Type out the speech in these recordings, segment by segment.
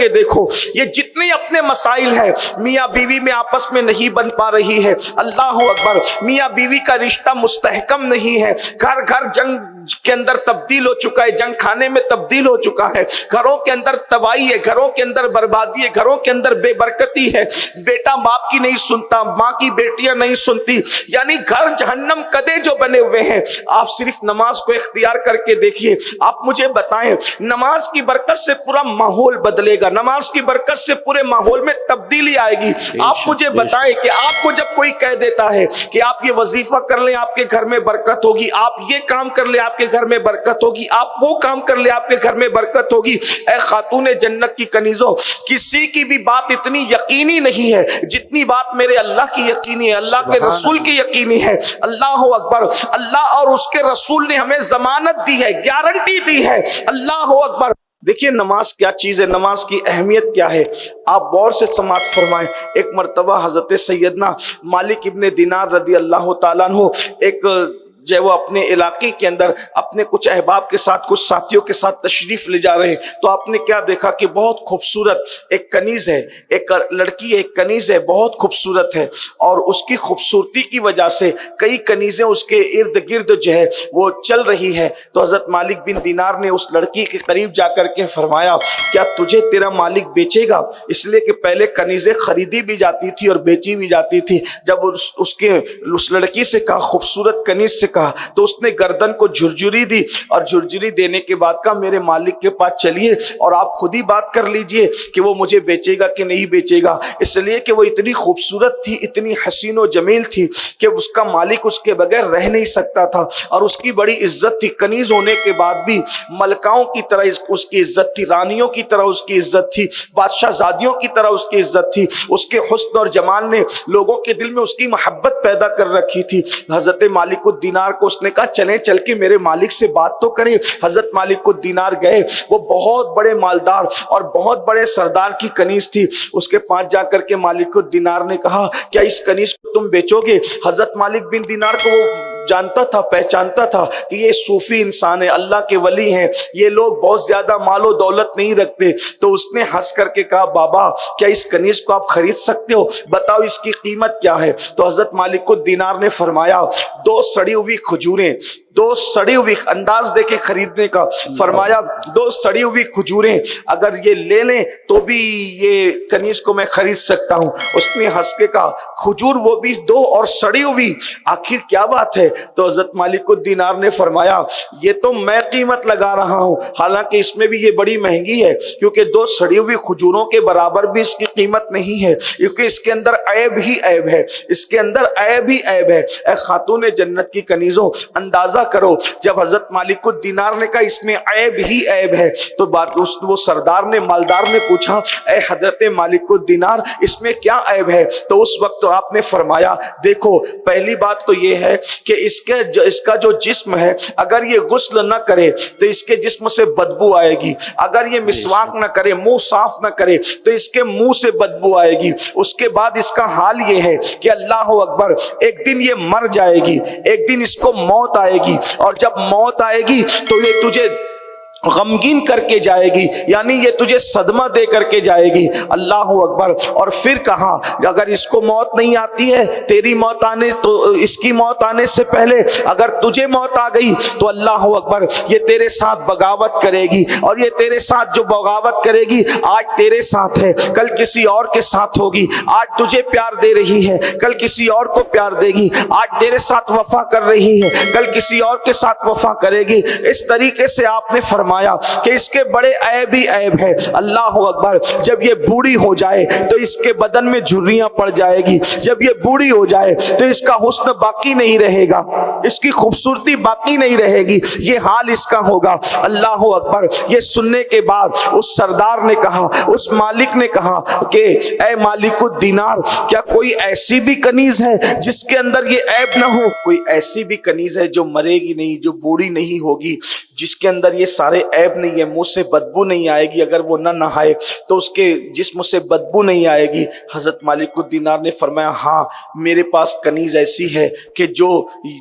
کے دیکھو یہ جتنے اپنے مسائل ہیں میاں بیوی میں آپس میں نہیں بن پا رہی ہے، اللہ اکبر، میاں بیوی کا رشتہ مستحکم نہیں ہے، گھر گھر جنگ کے اندر تبدیل ہو چکا ہے، جنگ کھانے میں تبدیل ہو چکا ہے، گھروں کے اندر تباہی ہے، گھروں کے اندر بربادی ہے، گھروں کے اندر بے برکتی ہے، بیٹا باپ کی نہیں سنتا، ماں کی بیٹیاں نہیں سنتی، یعنی گھر جہنم کدے جو بنے ہوئے ہیں۔ آپ صرف نماز کو اختیار کر کے دیکھیے، آپ مجھے بتائیں نماز کی برکت سے پورا ماحول بدلے گا، نماز کی برکت سے پورے ماحول میں تبدیلی آئے گی۔ آپ مجھے بتائیں کہ آپ کو جب کوئی کہہ دیتا ہے کہ آپ یہ وظیفہ کر لیں آپ کے گھر میں برکت ہوگی، آپ یہ کام کر لیں آپ کے گھر میں برکت ہوگی، آپ وہ کام کر لیں آپ کے گھر میں برکت ہوگی، اے خاتون جنت کی کنیزوں، کسی کی بھی بات اتنی یقینی نہیں ہے جتنی بات میرے اللہ کی یقینی ہے، اللہ کے رسول کی یقینی ہے۔ اللہ اکبر، اللہ اور اس کے رسول نے ہمیں ضمانت دی ہے، گارنٹی دی ہے۔ اللہ اکبر۔ دیکھیے نماز کیا چیز ہے، نماز کی اہمیت کیا ہے، آپ غور سے سماعت فرمائیں۔ ایک مرتبہ حضرت سیدنا مالک ابن دینار رضی اللہ تعالیٰ عنہ ایک جو وہ اپنے علاقے کے اندر اپنے کچھ احباب کے ساتھ کچھ ساتھیوں کے ساتھ تشریف لے جا رہے ہیں، تو آپ نے کیا دیکھا کہ بہت خوبصورت ایک کنیز ہے، ایک لڑکی ہے، ایک کنیز ہے، بہت خوبصورت ہے، اور اس کی خوبصورتی کی وجہ سے کئی کنیزیں اس کے ارد گرد جو ہے وہ چل رہی ہے۔ تو حضرت مالک بن دینار نے اس لڑکی کے قریب جا کر کے فرمایا کیا تجھے تیرا مالک بیچے گا؟ اس لیے کہ پہلے کنیزیں خریدی بھی جاتی تھی اور بیچی بھی جاتی تھی۔ جب اس لڑکی سے کہا، خوبصورت کنیز سے کہا، تو اس نے گردن کو جھرجھری دی، اور جھرجھری دینے کے بعد کہا میرے مالک کے پاس چلیے اور آپ خود ہی بات کر لیجئے کہ وہ مجھے بیچے گا کہ نہیں بیچے گا، اس لیے کہ وہ اتنی خوبصورت تھی، اتنی حسین و جمیل تھی کہ اس کا مالک اس کے بغیر رہ نہیں سکتا تھا، اور اس کی بڑی عزت تھی، کنیز ہونے کے بعد بھی ملکاؤں کی طرح اس کی عزت تھی، رانیوں کی طرح اس کی عزت تھی، بادشاہ زادیوں کی طرح اس کی عزت تھی، اس کے حسن اور جمال نے لوگوں کے دل میں اس کی محبت پیدا کر رکھی تھی۔ حضرت مالک الدینار کو اس نے کہا چلیں چل کے میرے مالک سے بات تو کریں۔ حضرت مالک الدینار گئے، وہ بہت بڑے مالدار اور بہت بڑے سردار کی کنیز تھی، اس کے پاس جا کر کے مالک الدینار نے کہا کیا اس کنیز کو تم بیچو گے؟ حضرت مالک بن دینار کو وہ جانتا تھا، پہچانتا تھا کہ یہ صوفی انسان ہے، اللہ کے ولی ہیں، یہ لوگ بہت زیادہ مال و دولت نہیں رکھتے، تو اس نے ہنس کر کے کہا بابا کیا اس کنیز کو آپ خرید سکتے ہو؟ بتاؤ اس کی قیمت کیا ہے؟ تو حضرت مالک الدینار نے فرمایا 2 سڑی ہوئی کھجوریں، 2 سڑی ہوئی، انداز دیکھے خریدنے کا، فرمایا 2 سڑی ہوئی کھجوریں اگر یہ لے لیں تو بھی یہ کنیز کو میں خرید سکتا ہوں۔ اس نے ہنس کے کہا کھجور وہ بھی 2 اور سڑی ہوئی، آخر کیا بات ہے؟ تو حضرت مالک الدینار نے فرمایا یہ تو میں قیمت لگا رہا ہوں، حالانکہ اس میں بھی یہ بڑی مہنگی ہے، کیونکہ 2 سڑی ہوئی کھجوروں کے برابر بھی اس کی قیمت نہیں ہے، کیونکہ اس کے اندر عیب ہی عیب ہے، اس کے اندر عیب ہی عیب ہے۔ اے خاتون جنت کی کنیزوں، اندازہ کرو جب حضرت مالک الدینار نے کہا اس میں عیب ہی عیب ہے، تو وہ سردار نے، مالدار نے پوچھا اے حضرت مالک الدینار اس میں کیا عیب ہے؟ تو اس وقت تو آپ نے فرمایا دیکھو پہلی بات تو یہ ہے کہ اس کا جو جسم ہے اگر یہ غسل نہ کرے تو اس کے جسم سے بدبو آئے گی، اگر یہ مسواک نہ کرے، منہ صاف نہ کرے تو اس کے منہ سے بدبو آئے گی، اس کے بعد اس کا حال یہ ہے کہ اللہ اکبر ایک دن یہ مر جائے گی، ایک دن اس کو موت آئے گی، اور جب موت آئے گی تو یہ تجھے غمگین کر کے جائے گی، یعنی یہ تجھے صدمہ دے کر کے جائے گی۔ اللہ اکبر۔ اور پھر کہا اگر اس کو موت نہیں آتی ہے، تیری موت آنے تو اس کی موت آنے سے پہلے اگر تجھے موت آ گئی تو اللہ اکبر یہ تیرے ساتھ بغاوت کرے گی، اور یہ تیرے ساتھ جو بغاوت کرے گی آج تیرے ساتھ ہے، کل کسی اور کے ساتھ ہوگی، آج تجھے پیار دے رہی ہے کل کسی اور کو پیار دے گی، آج تیرے ساتھ وفا کر رہی ہے کل کسی اور کے ساتھ وفا کرے گی۔ اس طریقے سے آپ نے فرمایا کہ اس کے بڑے عیب ہی عیب ہے۔ اللہ اکبر۔ جب یہ بوڑھی ہو جائے تو اس کے بدن میں جھریاں پڑ جائے گی، جب یہ بوڑھی ہو جائے تو اس کا حسن باقی نہیں رہے گا، اس کی خوبصورتی باقی نہیں رہے گی، یہ حال اس کا ہوگا۔ اللہ اکبر۔ یہ سننے کے بعد اس سردار نے کہا، اس مالک نے کہا کہ اے مالک الدینار کیا کوئی ایسی بھی کنیز ہے جس کے اندر یہ عیب نہ ہو؟ کوئی ایسی بھی کنیز ہے جو مرے گی نہیں، جو بوڑھی نہیں ہوگی، جس کے اندر یہ سارے عیب نہیں ہے، منہ سے بدبو نہیں آئے گی، اگر وہ نہ نہائے تو اس کے جسم سے بدبو نہیں آئے گی۔ حضرت مالک الدینار نے فرمایا ہاں میرے پاس کنیز ایسی ہے کہ جو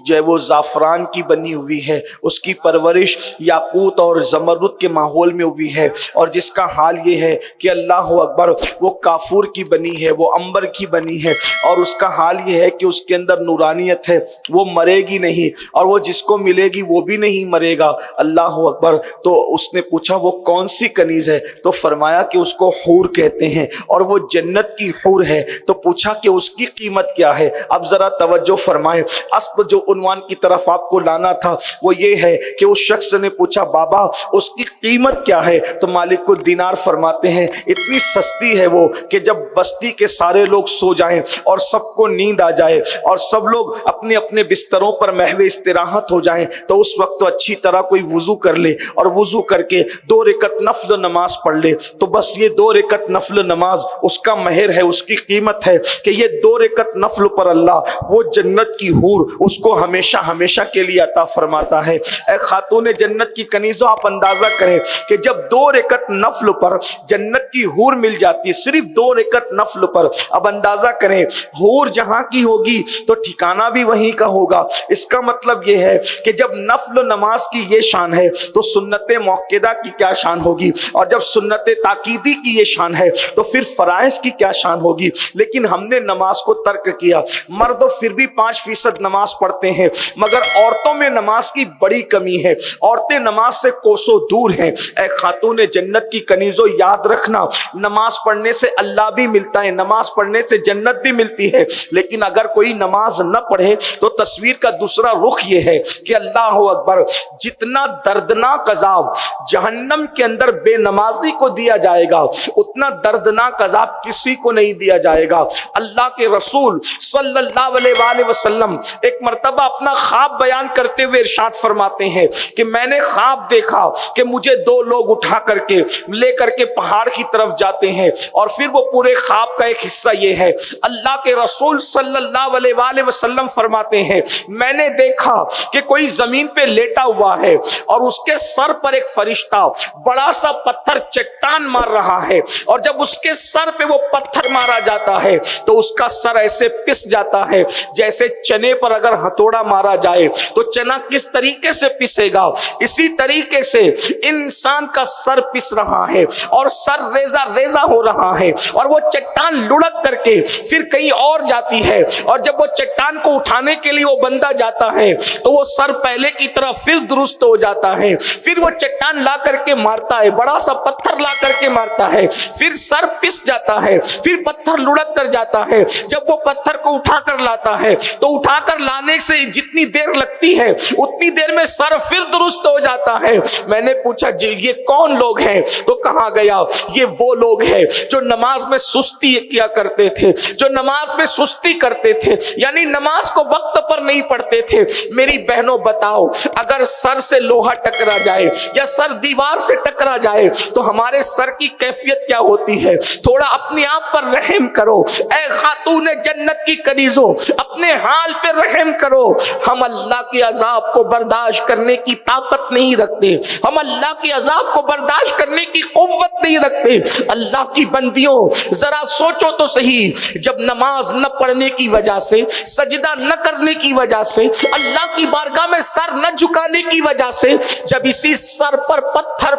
ہے وہ زعفران کی بنی ہوئی ہے، اس کی پرورش یاقوت اور زمرد کے ماحول میں ہوئی ہے، اور جس کا حال یہ ہے کہ اللہ اکبر وہ کافور کی بنی ہے، وہ عنبر کی بنی ہے، اور اس کا حال یہ ہے کہ اس کے اندر نورانیت ہے، وہ مرے گی نہیں، اور وہ جس کو ملے گی وہ بھی نہیں مرے گا۔ اللہ اکبر۔ تو اس نے پوچھا وہ کون سی کنیز ہے؟ تو فرمایا کہ اس کو حور کہتے ہیں، اور وہ جنت کی حور ہے۔ تو پوچھا کہ اس کی قیمت کیا ہے؟ اب ذرا توجہ فرمائیں، اصل جو عنوان کی طرف آپ کو لانا تھا وہ یہ ہے کہ اس شخص نے پوچھا بابا اس کی قیمت کیا ہے؟ تو مالک الدینار فرماتے ہیں اتنی سستی ہے وہ کہ جب بستی کے سارے لوگ سو جائیں اور سب کو نیند آ جائے اور سب لوگ اپنے اپنے بستروں پر محو استراحت ہو جائیں تو اس وقت تو اچھی طرح کوئی وضو کر لے اور وضو کر کے 2 رکعت نفل نماز پڑھ لے، تو بس یہ 2 رکعت نفل نماز اس کا مہر ہے، اس کی قیمت ہے کہ یہ 2 رکعت نفل پر اللہ وہ جنت کی حور اس کو ہمیشہ ہمیشہ کے لیے عطا فرماتا ہے۔ اے خاتون جنت کی کنیزوں، آپ اندازہ کریں کہ جب 2 رکعت نفل پر جنت کی حور مل جاتی ہے، صرف 2 رکعت نفل پر، اب اندازہ کریں حور جہاں کی ہوگی تو ٹھکانہ بھی وہیں کا ہوگا۔ اس کا مطلب یہ ہے کہ جب نفل نماز کی یہ شان ہے تو سنت موقدہ کی کیا شان ہوگی، اور جب سنت تاکیدی کی یہ شان ہے تو پھر فرائض کی کیا شان ہوگی۔ لیکن ہم نے نماز کو ترک کیا، مرد پھر بھی 5% نماز پڑھتے ہیں، مگر عورتوں میں نماز کی بڑی کمی ہے، عورتیں نماز سے کوسوں دور ہیں۔ اے خاتون جنت کی کنیزوں، یاد رکھنا نماز پڑھنے سے اللہ بھی ملتا ہے، نماز پڑھنے سے جنت بھی ملتی ہے، لیکن اگر کوئی نماز نہ پڑھے تو تصویر کا دوسرا رخ یہ ہے کہ اللہ اکبر جتنا دردناک عذاب جہنم کے اندر بے نمازی کو دیا جائے گا اتنا دردناک عذاب کسی کو نہیں دیا جائے گا۔ اللہ کے رسول صلی اللہ علیہ وآلہ وسلم ایک مرتبہ اپنا خواب بیان کرتے ہوئے ارشاد فرماتے ہیں کہ میں نے خواب دیکھا کہ مجھے 2 لوگ اٹھا کر کے لے کر کے پہاڑ کی طرف جاتے ہیں، اور پھر وہ پورے خواب کا ایک حصہ یہ ہے، اللہ کے رسول صلی اللہ علیہ وآلہ وسلم فرماتے ہیں میں نے دیکھا کہ کوئی زمین پہ لیٹا ہوا ہے اور اس کے سر پر ایک فرشتہ بڑا سا پتھر چٹان مار رہا ہے، اور جب اس کے سر پہ وہ پتھر مارا جاتا ہے تو اس کا سر ایسے پس جاتا ہے جیسے چنے پر اگر ہتھوڑا مارا جائے تو چنا کس طریقے سے پسے گا، اسی طریقے سے انسان کا سر پس رہا ہے اور سر ریزہ ریزہ ہو رہا ہے، اور وہ چٹان لڑک کر کے پھر کہیں اور جاتی ہے، اور جب وہ چٹان کو اٹھانے کے لیے وہ بندہ جاتا ہے تو وہ سر پہلے کی طرح پھر درست ہو جاتا ہے، پھر وہ چٹان لا کر کے مارتا ہے، بڑا سا پتھر لا کر کے مارتا ہے، پھر سر پس جاتا ہے، پھر پتھر لڑک کر جاتا ہے، جب وہ پتھر کو اٹھا کر لاتا ہے تو اٹھا کر لانے سے جتنی دیر لگتی ہے اتنی دیر میں سر پھر درست ہو جاتا ہے۔ میں نے پوچھا جی یہ کون لوگ ہیں؟ تو کہا گیا یہ وہ لوگ ہیں جو نماز میں سستی کیا کرتے تھے، جو نماز میں سستی کرتے تھے، یعنی نماز کو وقت پر نہیں پڑھتے تھے۔ میری بہنوں بتاؤ اگر سر سے لوہا ٹکرا جائے یا سر دیوار سے ٹکرا جائے تو ہمارے سر کی کیفیت کیا ہوتی ہے؟ تھوڑا اپنے آپ پر رحم کرو اے خاتون جنت کی کنیزوں، اپنے حال پہ رحم کرو۔ ہم اللہ کے عذاب کو برداشت کرنے کی طاقت نہیں رکھتے، ہم اللہ کے عذاب کو برداشت کرنے کی قوت نہیں رکھتے۔ اللہ کی بندیوں ذرا سوچو تو صحیح، جب نماز نہ پڑھنے کی وجہ سے، سجدہ نہ کرنے کی وجہ سے، اللہ کی بارگاہ میں سر نہ جھکانے کی وجہ سے، جب اسی سر پر پتھر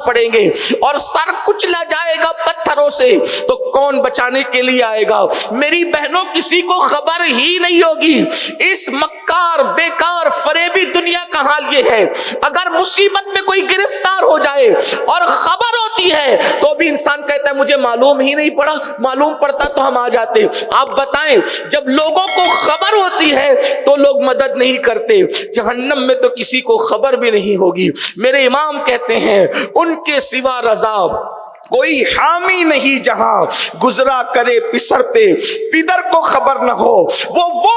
پڑیں گے اور سر کچلا جائے گا پتھروں سے تو کون بچانے کے لیے آئے گا؟ میری بہنوں کسی کو خبر ہی نہیں ہوگی۔ اس مکار بیکار فریبی دنیا کا حال یہ ہے، اگر مصیبت میں کوئی گرفتار ہو جائے اور خبر ہوتی ہے تو بھی انسان کہتا ہے مجھے معلوم ہی نہیں پڑا، معلوم پڑتا تو ہم آ جاتے۔ آپ بتائیں جب لوگوں کو خبر ہوتی ہے تو لوگ مدد نہیں کرتے، جہنم میں تو کسی کو خبر بھی نہیں ہوگی۔ میرے امام کہتے ہیں ان کے سوا رضا کوئی حامی نہیں جہاں گزرا کرے پسر پہ پدر کو خبر نہ ہو، وہ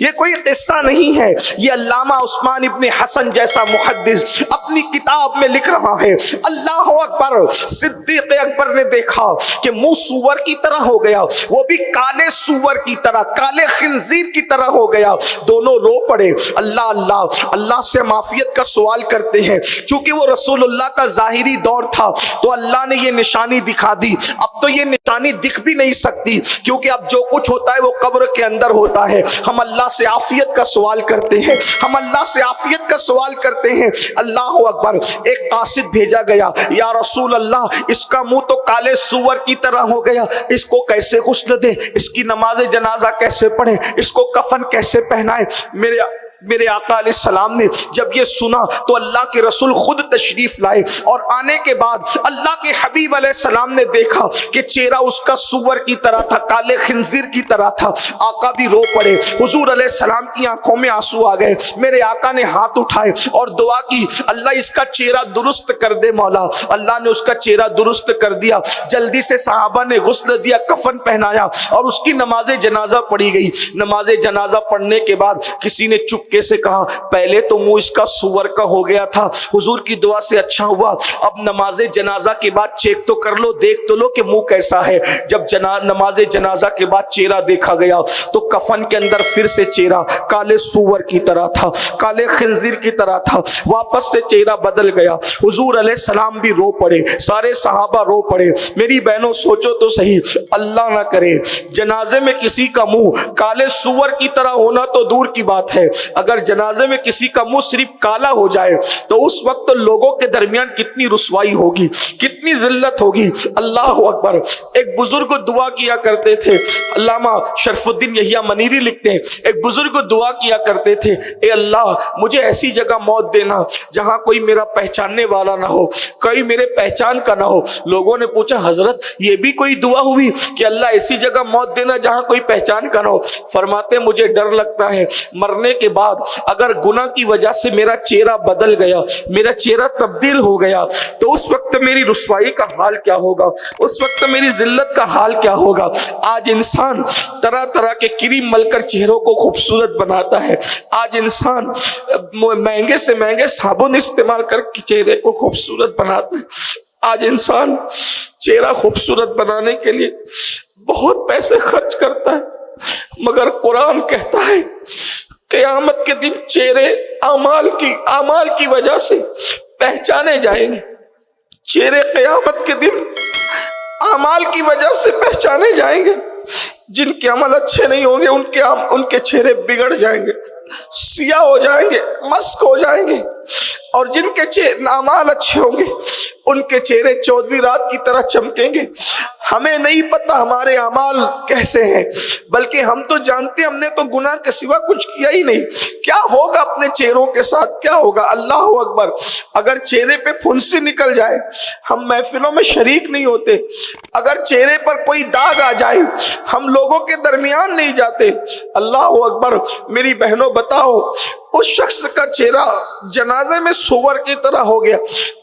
یہ کوئی قصہ نہیں ہے، یہ علامہ عثمان ابن حسن جیسا محدث اپنی کتاب میں لکھ رہا ہے۔ اللہ اکبر، صدیق اکبر نے دیکھا کہ منہ سور کی طرح ہو گیا، وہ بھی کالے سور کی طرح، کالے خنزیر کی طرح ہو گیا، دونوں رو پڑے۔ اللہ سے معافیت کا سوال کرتے ہیں، چونکہ وہ رسول اللہ کا ظاہری دور تھا تو اللہ نے یہ نشانی دکھا دی، اب تو یہ نشانی دکھ بھی نہیں سکتی کیونکہ اب جو کچھ ہوتا ہے وہ قبر کے اندر ہوتا ہے۔ ہم اللہ سے عافیت کا سوال کرتے ہیں، ہم اللہ سے عافیت کا سوال کرتے ہیں۔ اللہ اکبر، ایک قاصد بھیجا گیا، یا رسول اللہ اس کا منہ تو کالے سور کی طرح ہو گیا، اس کو کیسے غسل دے، اس کی نماز جنازہ کیسے پڑھے، اس کو کفن کیسے پہنائے؟ میرے آقا علیہ السلام نے جب یہ سنا تو اللہ کے رسول خود تشریف لائے، اور آنے کے بعد اللہ کے حبیب علیہ السلام نے دیکھا کہ چہرہ اس کا سور کی طرح تھا، کالے خنزیر کی طرح تھا۔ آقا بھی رو پڑے، حضور علیہ السلام کی آنکھوں میں آنسو آ گئے۔ میرے آقا نے ہاتھ اٹھائے اور دعا کی، اللہ اس کا چہرہ درست کر دے مولا۔ اللہ نے اس کا چہرہ درست کر دیا، جلدی سے صحابہ نے غسل دیا، کفن پہنایا اور اس کی نماز جنازہ پڑھی گئی۔ نماز جنازہ پڑھنے کے بعد کسی نے چپ کیسے کہا، پہلے تو منہ اس کا سور کا ہو گیا تھا، حضور کی دعا سے اچھا ہوا، اب نماز جنازہ کے بعد چیک تو کر لو، دیکھ تو لو کہ منہ کیسا ہے۔ جب نماز جنازہ کے بعد چہرہ دیکھا گیا تو کفن کے اندر پھر سے چہرہ کالے سور کی طرح تھا، کالے خنزیر کی طرح تھا، واپس سے چہرہ بدل گیا۔ حضور علیہ السلام بھی رو پڑے، سارے صحابہ رو پڑے۔ میری بہنوں سوچو تو صحیح، اللہ نہ کرے جنازے میں کسی کا منہ کالے سور کی طرح ہونا تو دور کی بات ہے، اگر جنازے میں کسی کا منہ صرف کالا ہو جائے تو اس وقت تو لوگوں کے درمیان کتنی رسوائی ہوگی، کتنی ذلت ہوگی۔ اللہ اکبر، ایک بزرگ دعا کیا کرتے تھے، علامہ شرف الدین یحییٰ منیری لکھتے ہیں، ایک بزرگ دعا کیا کرتے تھے، اے اللہ مجھے ایسی جگہ موت دینا جہاں کوئی میرا پہچاننے والا نہ ہو، کوئی میرے پہچان کا نہ ہو۔ لوگوں نے پوچھا حضرت یہ بھی کوئی دعا ہوئی کہ اللہ ایسی جگہ موت دینا جہاں کوئی پہچان کا نہ ہو؟ فرماتے مجھے ڈر لگتا ہے مرنے کے بعد اگر گناہ کی وجہ سے میرا چہرہ بدل گیا، میرا چہرہ تبدیل ہو گیا تو اس وقت میری رسوائی کا حال کیا ہوگا، اس وقت میری ذلت کا حال کیا ہوگا۔ آج انسان طرح طرح کے کریم مل کر چہروں کو خوبصورت بناتا ہے، آج انسان مہنگے سے مہنگے صابن استعمال کر کے چہرے کو خوبصورت بناتا ہے، آج انسان چہرہ خوبصورت بنانے کے لیے بہت پیسے خرچ کرتا ہے، مگر قرآن کہتا ہے قیامت کے دن چہرے اعمال کی وجہ سے پہچانے جائیں گے، چہرے قیامت کے دن اعمال کی وجہ سے پہچانے جائیں گے۔ جن کے عمل اچھے نہیں ہوں گے ان کے چہرے بگڑ جائیں گے، سیاہ ہو جائیں گے، مسک ہو جائیں گے، اور جن کے اعمال اچھے ہوں گے ان کے چہرے 14ویں رات کی طرح چمکیں گے۔ ہمیں نہیں پتا ہمارے اعمال کیسے ہیں، بلکہ ہم تو جانتے ہم نے تو گناہ کے سوا کچھ کیا ہی نہیں، کیا ہوگا اپنے چہروں کے ساتھ، کیا ہوگا؟ اللہ اکبر، اگر چہرے پہ پھنسی نکل جائے ہم محفلوں میں شریک نہیں ہوتے، اگر چہرے پر کوئی داغ آ جائے ہم لوگوں کے درمیان نہیں جاتے۔ اللہ اکبر، میری بہنوں بتاؤ، اس شخص کا چہرہ جنازے میں سور کی طرح ہو گیا،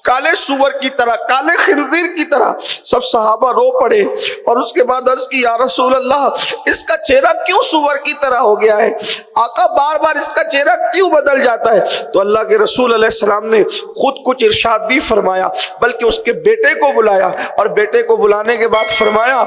کالے سور کی طرح، کالے خنزیر کی طرح۔ سب صحابہ رو پڑے اور اس کے بعد عرض کی، یا رسول اللہ اس کا چہرہ کیوں سور کی طرح ہو گیا ہے؟ آقا بار بار اس کا چہرہ کیوں بدل جاتا ہے؟ تو اللہ کے رسول علیہ السلام نے خود کچھ ارشاد بھی فرمایا، بلکہ اس کے بیٹے کو بلایا اور بیٹے کو بلانے کے بعد فرمایا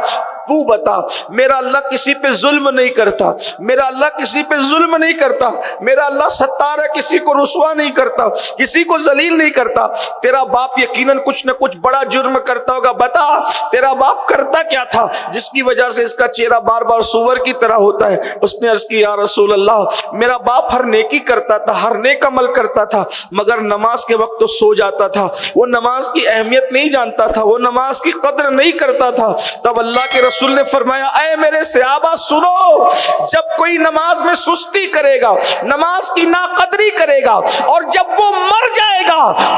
تو بتا، میرا اللہ کسی پہ ظلم نہیں کرتا، میرا اللہ کسی پہ ظلم نہیں کرتا، میرا اللہ ستار ہے، کسی کو رسوا نہیں کرتا، کسی کو ذلیل نہیں کرتا۔ تیرا باپ یقیناً کچھ نہ کچھ بڑا جرم کرتا ہوگا، بتا تیرا باپ کرتا کیا تھا جس کی وجہ سے اس کا چہرہ بار بار سور کی طرح ہوتا ہے؟ اس نے عرض کی، یا رسول اللہ میرا باپ ہر نیکی کرتا تھا، ہر نیک عمل کرتا تھا، مگر نماز کے وقت تو سو جاتا تھا، وہ نماز کی اہمیت نہیں جانتا تھا، وہ نماز کی قدر نہیں کرتا تھا۔ تب اللہ کے رسول نے فرمایا، اے میرے صحابہ سنو، جب کوئی نماز میں سستی کرے گا، نماز کی ناقدری کرے گا، اور جب وہ مر جائے گا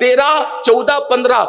13, 14, 15,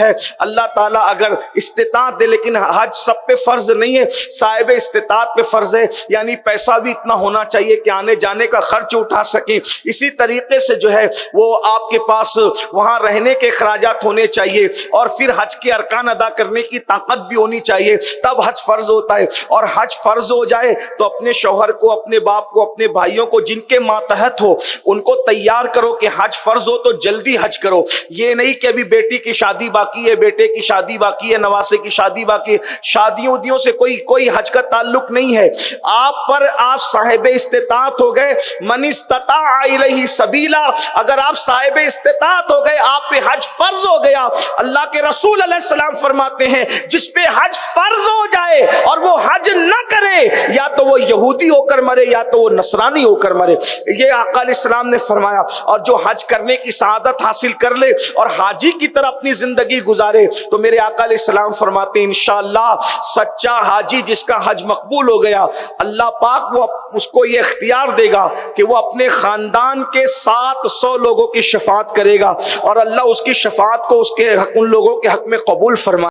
ہے. اللہ تعالیٰ اگر استطاعت دے، لیکن حج سب پہ فرض نہیں ہے، صاحب استطاعت پہ فرض ہے. یعنی پیسہ بھی اتنا ہونا چاہیے کہ آنے جانے کا خرچ اٹھا سکیں. اسی طریقے سے جو ہے وہ آپ کے پاس وہاں رہنے کے اخراجات ہونے چاہیے، اور پھر حج کے ارکان ادا کرنے کی طاقت بھی ہونی چاہیے، تب حج فرض ہوتا ہے. اور حج فرض ہو جائے تو اپنے شوہر کو، اپنے باپ کو، اپنے بھائیوں کو جن کے ماتحت ہو ان کو تیار کرو کہ حج فرض ہو تو جلدی حج کرو. یہ نہیں کہ ابھی بیٹی کی شادی باقی ہے، بیٹے کی شادی باقی ہے، نواسے کی شادی باقی ہے. شادیوں ودیوں سے کوئی حج کا تعلق نہیں ہے. آپ صاحب استطاعت ہو گئے، من استطاع الیہ سبیلا، اگر آپ صاحب استطاعت ہو گئے آپ پہ حج فرض ہو گیا. اللہ کے رسول علیہ السلام فرماتے ہیں جس پہ حج فرض ہو جائے اور وہ حج نہ کرے، یا تو وہ یہودی ہو کر مرے یا تو وہ نصرانی ہو کر مرے. یہ آقا علیہ السلام نے فرمایا. اور جو حج کرنے کی سعادت حاصل کر لے اور حاجی کی طرح اپنی زندگی گزارے تو میرے آقا علیہ السلام فرماتے ہیں انشاءاللہ سچا حاجی جس کا حج مقبول ہو گیا، اللہ پاک وہ اس کو یہ اختیار دے گا کہ وہ اپنے خاندان کے 700 لوگوں کی شفاعت کرے گا، اور اللہ اس کی شفاعت کو اس کے حق، ان لوگوں کے حق میں قبول فرمائے.